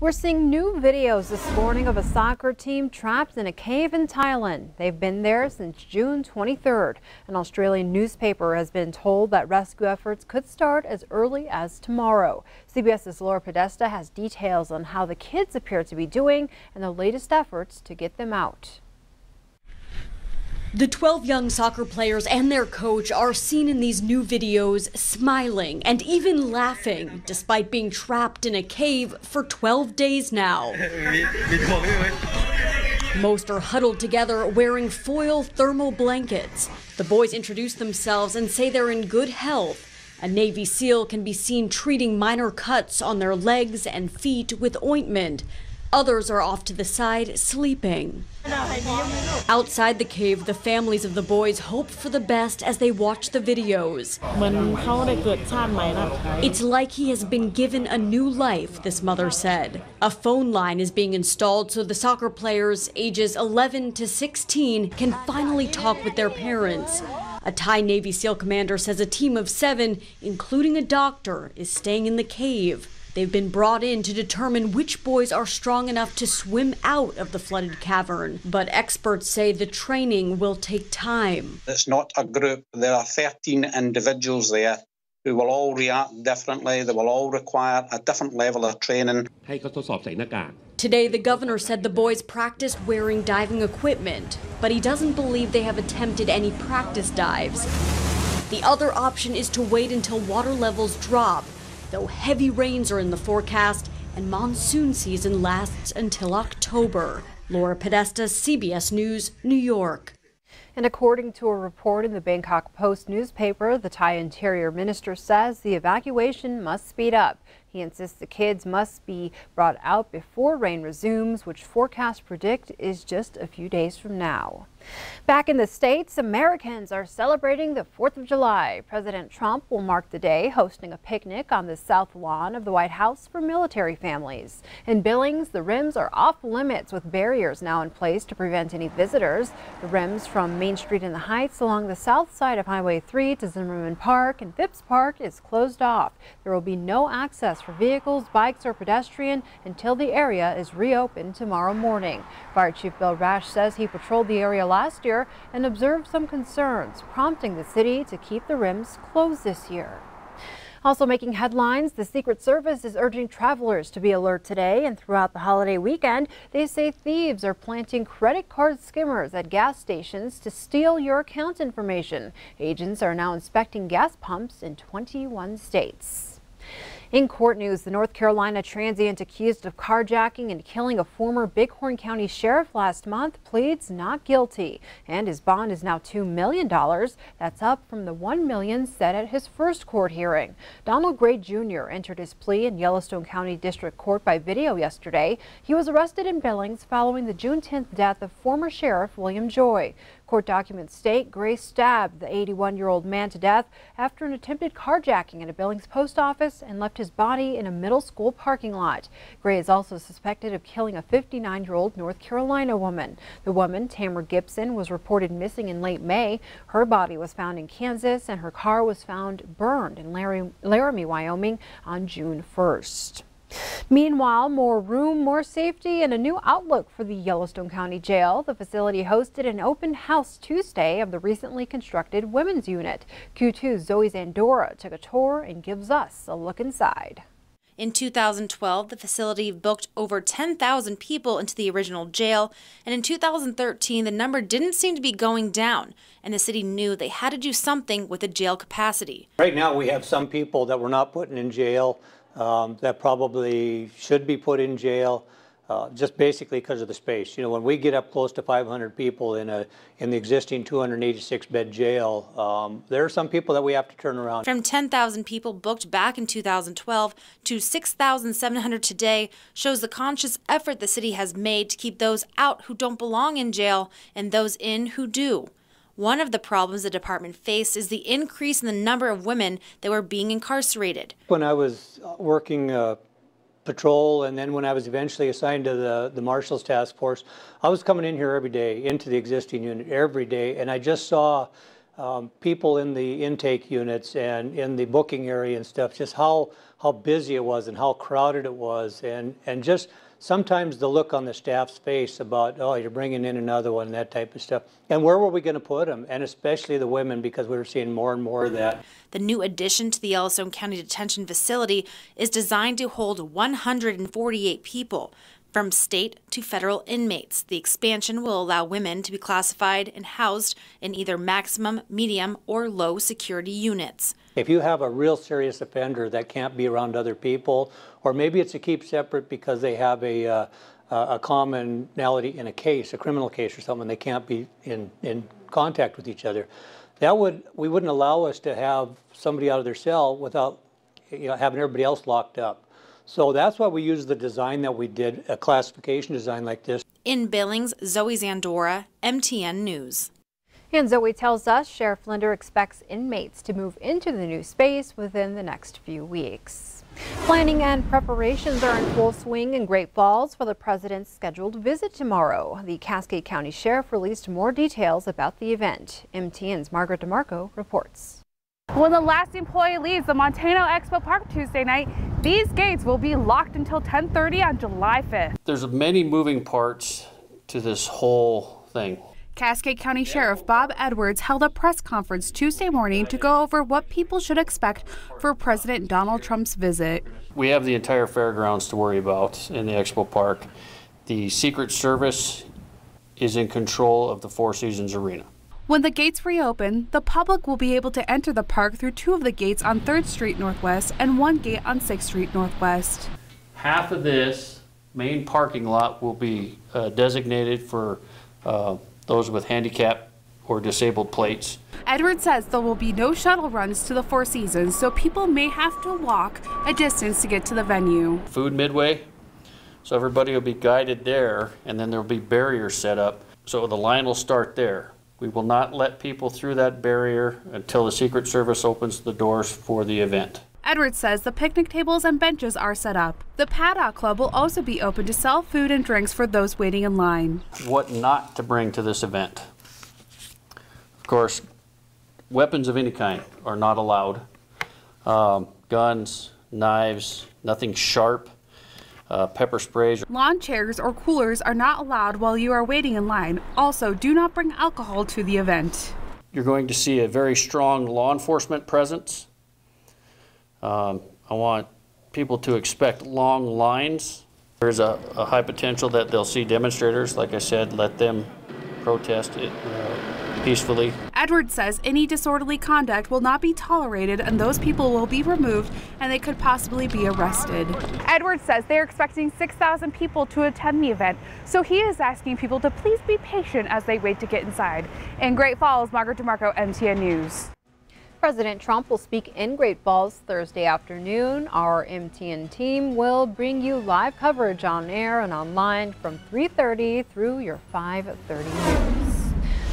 We're seeing new videos this morning of a soccer team trapped in a cave in Thailand. They've been there since June 23rd. An Australian newspaper has been told that rescue efforts could start as early as tomorrow. CBS's Laura Podesta has details on how the kids appear to be doing and the latest efforts to get them out. The 12 young soccer players and their coach are seen in these new videos smiling and even laughing despite being trapped in a cave for 12 days now. Most are huddled together wearing foil thermal blankets. The boys introduce themselves and say they're in good health. A Navy SEAL can be seen treating minor cuts on their legs and feet with ointment. Others are off to the side, sleeping. Outside the cave, the families of the boys hope for the best as they watch the videos. It's like he has been given a new life, this mother said. A phone line is being installed so the soccer players ages 11 to 16 can finally talk with their parents. A Thai Navy SEAL commander says a team of 7, including a doctor, is staying in the cave. They've been brought in to determine which boys are strong enough to swim out of the flooded cavern. But experts say the training will take time. It's not a group. There are 13 individuals there who will all react differently. They will all require a different level of training. Today, the governor said the boys practiced wearing diving equipment, but he doesn't believe they have attempted any practice dives. The other option is to wait until water levels drop, though heavy rains are in the forecast and monsoon season lasts until October. Laura Podesta, CBS News, New York. And according to a report in the Bangkok Post newspaper, the Thai Interior Minister says the evacuation must speed up. He insists the kids must be brought out before rain resumes, which forecasts predict is just a few days from now. Back in the States, Americans are celebrating the 4th of July. President Trump will mark the day hosting a picnic on the south lawn of the White House for military families. In Billings, the rims are off limits with barriers now in place to prevent any visitors. The rims from Main Street in the Heights along the south side of Highway 3 to Zimmerman Park and Phipps Park is closed off. There will be no access for vehicles, bikes, or pedestrian until the area is reopened tomorrow morning. Fire Chief Bill Rash says he patrolled the area last year and observed some concerns, prompting the city to keep the rims closed this year. Also making headlines, the Secret Service is urging travelers to be alert today and throughout the holiday weekend. They say thieves are planting credit card skimmers at gas stations to steal your account information. Agents are now inspecting gas pumps in 21 states. In court news, the North Carolina transient accused of carjacking and killing a former Bighorn County sheriff last month pleads not guilty, and his bond is now $2 million. That's up from the $1 million set at his first court hearing. Donald Gray Jr. entered his plea in Yellowstone County District Court by video yesterday. He was arrested in Billings following the June 10th death of former Sheriff William Joy. Court documents state Gray stabbed the 81-year-old man to death after an attempted carjacking at a Billings post office and left his body in a middle school parking lot. Gray is also suspected of killing a 59-year-old North Carolina woman. The woman, Tamara Gibson, was reported missing in late May. Her body was found in Kansas and her car was found burned in Laramie, Wyoming on June 1st. Meanwhile, more room, more safety, and a new outlook for the Yellowstone County Jail. The facility hosted an open house Tuesday of the recently constructed women's unit. Q2's Zoe Zandora took a tour and gives us a look inside. In 2012, the facility booked over 10,000 people into the original jail, and in 2013, the number didn't seem to be going down, and the city knew they had to do something with the jail capacity. Right now, we have some people that we're not putting in jail that probably should be put in jail, just basically because of the space. You know, when we get up close to 500 people in the existing 286-bed jail, there are some people that we have to turn around. From 10,000 people booked back in 2012 to 6,700 today shows the conscious effort the city has made to keep those out who don't belong in jail and those in who do. One of the problems the department faced is the increase in the number of women that were being incarcerated. When I was working patrol, and then when I was eventually assigned to the Marshals Task Force, I was coming in here every day, into the existing unit every day, and I just saw people in the intake units and in the booking area and stuff, just how how busy it was and how crowded it was, and just sometimes the look on the staff's face about, oh, you're bringing in another one, that type of stuff. And where were we going to put them? And especially the women, because we were seeing more and more of that. The new addition to the Yellowstone County Detention Facility is designed to hold 148 people, from state to federal inmates. The expansion will allow women to be classified and housed in either maximum, medium, or low security units. If you have a real serious offender that can't be around other people, or maybe it's a keep separate because they have a commonality in a case, a criminal case or something, they can't be in contact with each other, we wouldn't allow us to have somebody out of their cell without having everybody else locked up. So that's why we use the design that we did, a classification design like this. In Billings, Zoe Zandora, MTN News. And Zoe tells us Sheriff Linder expects inmates to move into the new space within the next few weeks. Planning and preparations are in full swing in Great Falls for the president's scheduled visit tomorrow. The Cascade County Sheriff released more details about the event. MTN's Margaret DeMarco reports. When the last employee leaves the Montana Expo Park Tuesday night, these gates will be locked until 10:30 on July 5th. There's many moving parts to this whole thing. Cascade County Sheriff Bob Edwards held a press conference Tuesday morning to go over what people should expect for President Donald Trump's visit. We have the entire fairgrounds to worry about in the Expo Park. The Secret Service is in control of the Four Seasons Arena. When the gates reopen, the public will be able to enter the park through two of the gates on 3rd Street Northwest and one gate on 6th Street Northwest. Half of this main parking lot will be designated for those with handicap or disabled plates. Edwards says there will be no shuttle runs to the Four Seasons, so people may have to walk a distance to get to the venue. Food midway, so everybody will be guided there, and then there will be barriers set up, so the line will start there. We will not let people through that barrier until the Secret Service opens the doors for the event. Edwards says the picnic tables and benches are set up. The Paddock Club will also be open to sell food and drinks for those waiting in line. What not to bring to this event. Of course, weapons of any kind are not allowed. Guns, knives, nothing sharp. Pepper sprays. Lawn chairs or coolers are not allowed while you are waiting in line. Also, do not bring alcohol to the event. You're going to see a very strong law enforcement presence. I want people to expect long lines. There's a high potential that they'll see demonstrators. Like I said, let them protest it peacefully. Edwards says any disorderly conduct will not be tolerated and those people will be removed and they could possibly be arrested. Edwards says they're expecting 6,000 people to attend the event, so he is asking people to please be patient as they wait to get inside. In Great Falls, Margaret DeMarco, MTN News. President Trump will speak in Great Falls Thursday afternoon. Our MTN team will bring you live coverage on air and online from 3:30 through your 5:30 news.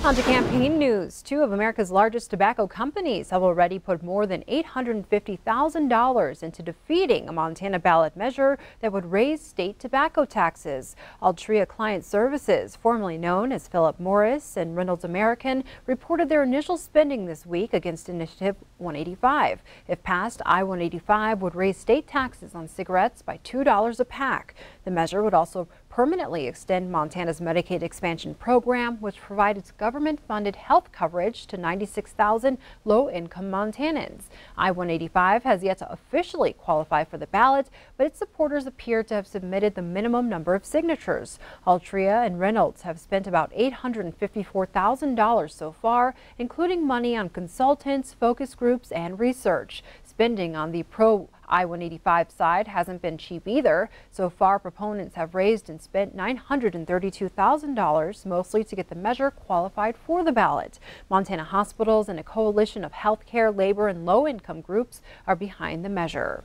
On to campaign news. Two of America's largest tobacco companies have already put more than $850,000 into defeating a Montana ballot measure that would raise state tobacco taxes. Altria Client Services, formerly known as Philip Morris and Reynolds American, reported their initial spending this week against Initiative 185. If passed, I-185 would raise state taxes on cigarettes by $2 a pack. The measure would also permanently extend Montana's Medicaid expansion program, which provides government-funded health coverage to 96,000 low-income Montanans. I-185 has yet to officially qualify for the ballot, but its supporters appear to have submitted the minimum number of signatures. Altria and Reynolds have spent about $854,000 so far, including money on consultants, focus groups, and research. Spending on the pro-I-185 side hasn't been cheap either. So far, proponents have raised and spent $932,000, mostly to get the measure qualified for the ballot. Montana hospitals and a coalition of healthcare, labor, and low-income groups are behind the measure.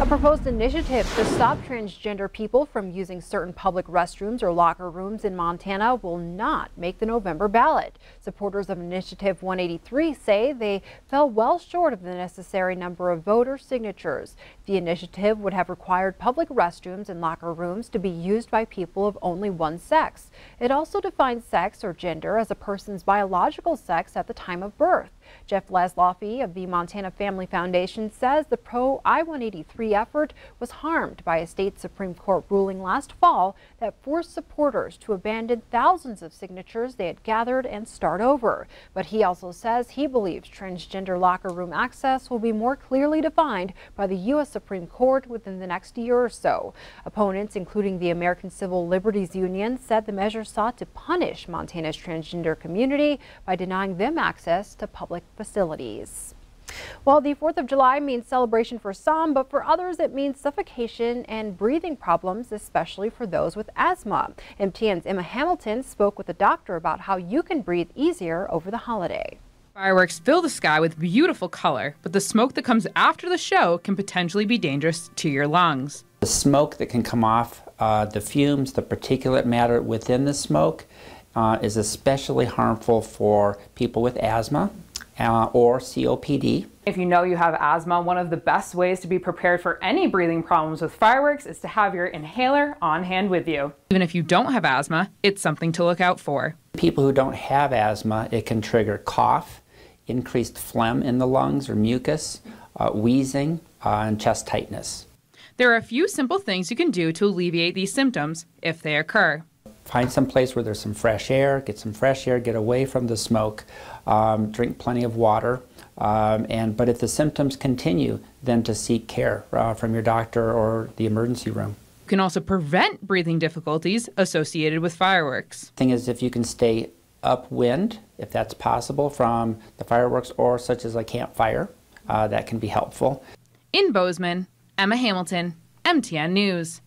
A proposed initiative to stop transgender people from using certain public restrooms or locker rooms in Montana will not make the November ballot. Supporters of Initiative 183 say they fell well short of the necessary number of voter signatures. The initiative would have required public restrooms and locker rooms to be used by people of only one sex. It also defines sex or gender as a person's biological sex at the time of birth. Jeff Laszloffy of the Montana Family Foundation says the pro-I-183 effort was harmed by a state Supreme Court ruling last fall that forced supporters to abandon thousands of signatures they had gathered and start over. But he also says he believes transgender locker room access will be more clearly defined by the U.S. Supreme Court within the next year or so. Opponents, including the American Civil Liberties Union, said the measure sought to punish Montana's transgender community by denying them access to public facilities. Well, the 4th of July means celebration for some, but for others it means suffocation and breathing problems, especially for those with asthma. MTM's Emma Hamilton spoke with a doctor about how you can breathe easier over the holiday. Fireworks fill the sky with beautiful color, but the smoke that comes after the show can potentially be dangerous to your lungs. The smoke that can come off, the fumes, the particulate matter within the smoke is especially harmful for people with asthma or COPD. If you know you have asthma, one of the best ways to be prepared for any breathing problems with fireworks is to have your inhaler on hand with you. Even if you don't have asthma, it's something to look out for. People who don't have asthma, it can trigger cough, increased phlegm in the lungs or mucus, wheezing, and chest tightness. There are a few simple things you can do to alleviate these symptoms if they occur. Find some place where there's some fresh air, get some fresh air, get away from the smoke, drink plenty of water, but if the symptoms continue, then to seek care from your doctor or the emergency room. You can also prevent breathing difficulties associated with fireworks. The thing is, if you can stay upwind, if that's possible, from the fireworks or such as a campfire, that can be helpful. In Bozeman, Emma Hamilton, MTN News.